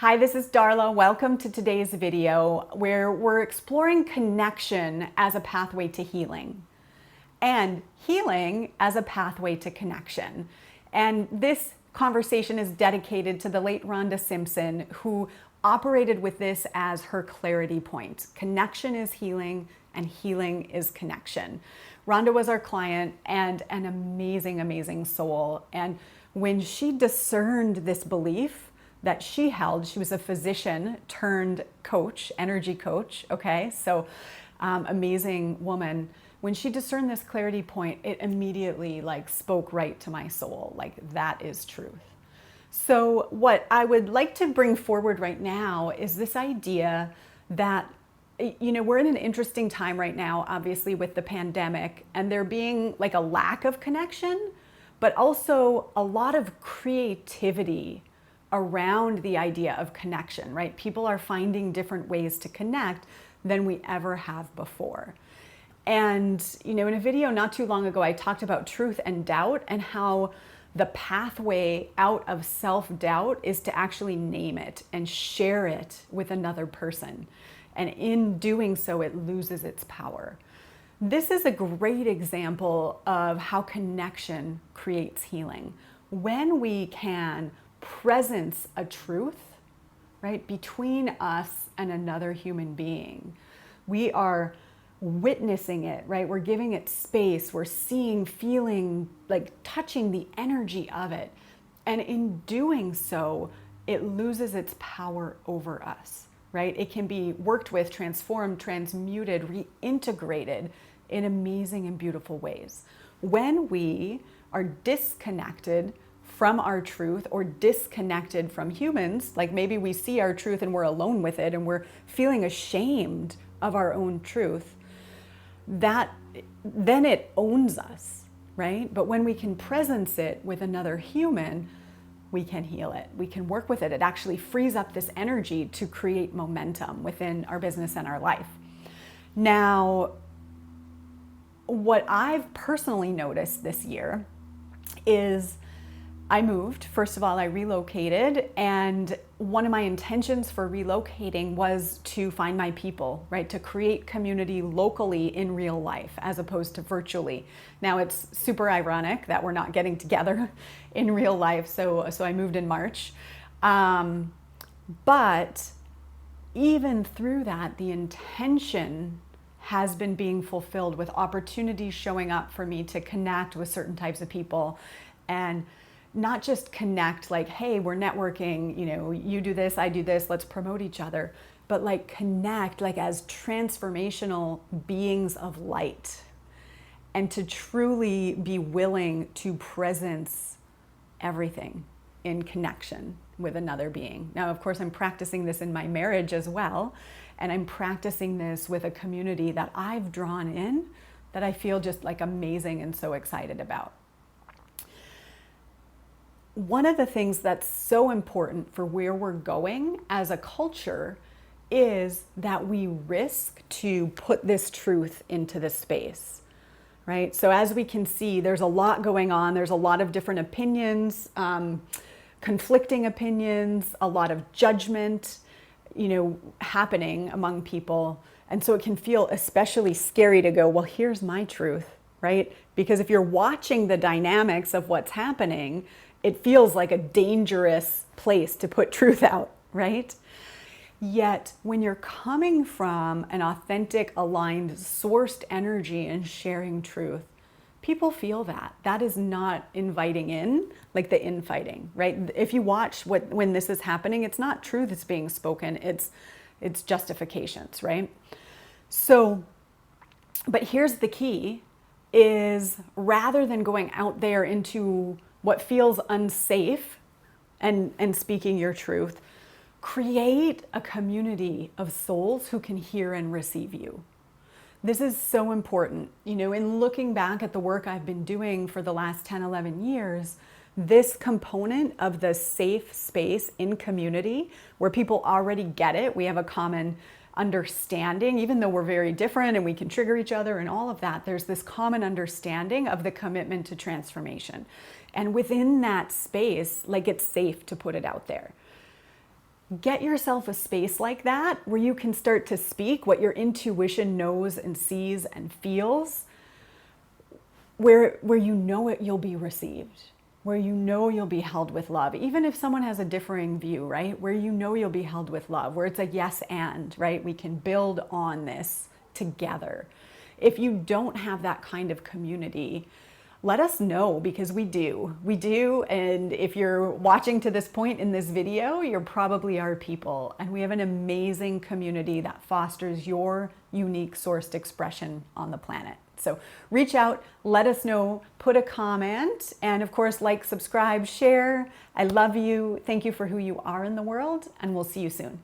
Hi, this is Darla. Welcome to today's video where we're exploring connection as a pathway to healing and healing as a pathway to connection. And this conversation is dedicated to the late Rhonda Simpson, who operated with this as her clarity point. Connection is healing and healing is connection. Rhonda was our client and an amazing, amazing soul. And when she discerned this belief that she held, she was a physician turned coach, energy coach, okay? So amazing woman. When she discerned this clarity point, it immediately spoke right to my soul, that is truth. So what I would like to bring forward right now is this idea that, we're in an interesting time right now, obviously with the pandemic, and there being a lack of connection, but also a lot of creativity around the idea of connection, right? People are finding different ways to connect than we ever have before. And, in a video not too long ago, I talked about truth and doubt and how the pathway out of self-doubt is to actually name it and share it with another person. And in doing so, it loses its power. This is a great example of how connection creates healing. When we can presence a truth, right, between us and another human being. We are witnessing it, right? We're giving it space. We're seeing, feeling, touching the energy of it. And in doing so, it loses its power over us, right? It can be worked with, transformed, transmuted, reintegrated in amazing and beautiful ways. When we are disconnected from our truth or disconnected from humans, like maybe we see our truth and we're alone with it and we're feeling ashamed of our own truth, that then it owns us, right? But when we can presence it with another human, we can heal it. We can work with it. It actually frees up this energy to create momentum within our business and our life. Now, what I've personally noticed this year is I moved. First of all, I relocated, and one of my intentions for relocating was to find my people, right? To create community locally in real life as opposed to virtually. Now it's super ironic that we're not getting together in real life, so I moved in March. But even through that, the intention has been being fulfilled with opportunities showing up for me to connect with certain types of people and not just connect hey, we're networking, you do this, I do this, let's promote each other, but connect as transformational beings of light and to truly be willing to presence everything in connection with another being. Now, of course, I'm practicing this in my marriage as well, and I'm practicing this with a community that I've drawn in that I feel just amazing and so excited about. One of the things that's so important for where we're going as a culture is that we risk to put this truth into the space, right? So as we can see, there's a lot going on. There's a lot of different opinions, conflicting opinions, a lot of judgment, happening among people. And so it can feel especially scary to go, well, here's my truth, right? Because if you're watching the dynamics of what's happening, it feels like a dangerous place to put truth out, right? Yet when you're coming from an authentic, aligned, sourced energy and sharing truth, people feel that. That is not inviting in, the infighting, right? If you watch when this is happening, it's not truth that's being spoken, it's justifications, right? So, but here's the key, is rather than going out there into what feels unsafe and speaking your truth, create a community of souls who can hear and receive you. This is so important. In looking back at the work I've been doing for the last 10, 11 years, this component of the safe space in community where people already get it, we have a common understanding, even though we're very different and we can trigger each other and all of that, there's this common understanding of the commitment to transformation. And within that space, it's safe to put it out there. Get yourself a space like that where you can start to speak what your intuition knows and sees and feels, where you know it, you'll be received, where you know you'll be held with love, even if someone has a differing view, right? Where you know you'll be held with love, where it's a yes and, right? We can build on this together. If you don't have that kind of community, let us know, because we do. We do, and if you're watching to this point in this video, you're probably our people, and we have an amazing community that fosters your unique sourced expression on the planet. So reach out, let us know, put a comment, and of course, like, subscribe, share. I love you. Thank you for who you are in the world, and we'll see you soon.